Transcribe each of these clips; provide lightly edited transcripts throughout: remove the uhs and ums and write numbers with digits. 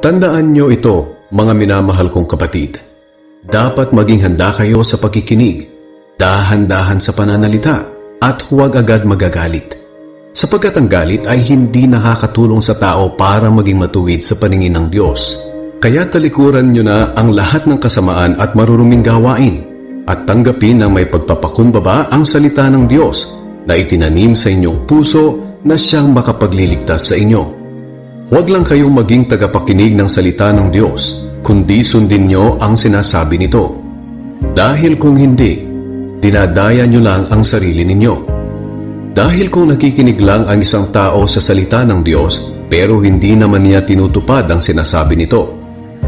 Tandaan nyo ito, mga minamahal kong kapatid. Dapat maging handa kayo sa pakikinig, dahan-dahan sa pananalita, at huwag agad magagalit. Sapagkat ang galit ay hindi nakakatulong sa tao para maging matuwid sa paningin ng Diyos. Kaya talikuran nyo na ang lahat ng kasamaan at maruruming gawain at tanggapin na may pagpapakumbaba ang salita ng Diyos na itinanim sa inyong puso na siyang makapagliligtas sa inyo. Huwag lang kayong maging tagapakinig ng salita ng Diyos, kundi sundin nyo ang sinasabi nito. Dahil kung hindi, dinadaya nyo lang ang sarili ninyo. Dahil kung nakikinig lang ang isang tao sa salita ng Diyos, pero hindi naman niya tinutupad ang sinasabi nito,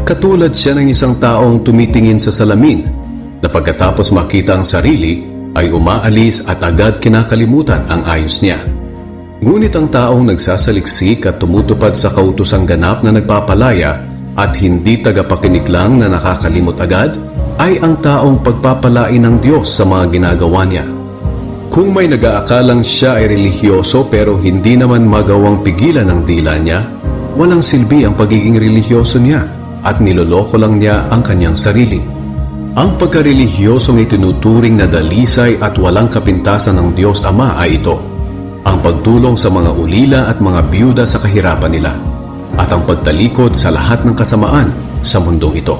katulad siya ng isang taong tumitingin sa salamin na pagkatapos makita ang sarili ay umaalis at agad kinakalimutan ang ayos niya. Ngunit ang taong nagsasaliksik at tumutupad sa kautosang ganap na nagpapalaya at hindi tagapakinig lang na nakakalimot agad ay ang taong pagpapalain ng Diyos sa mga ginagawa niya. Kung may nag-aakalang siya ay relihiyoso pero hindi naman magawang pigilan ang dila niya, walang silbi ang pagiging relihiyoso niya at niloloko lang niya ang kanyang sarili. Ang pagkarelihiyosong itinuturing na dalisay at walang kapintasan ng Diyos Ama ay ito: ang pagtulong sa mga ulila at mga biyuda sa kahirapan nila, at ang pagtalikod sa lahat ng kasamaan sa mundong ito.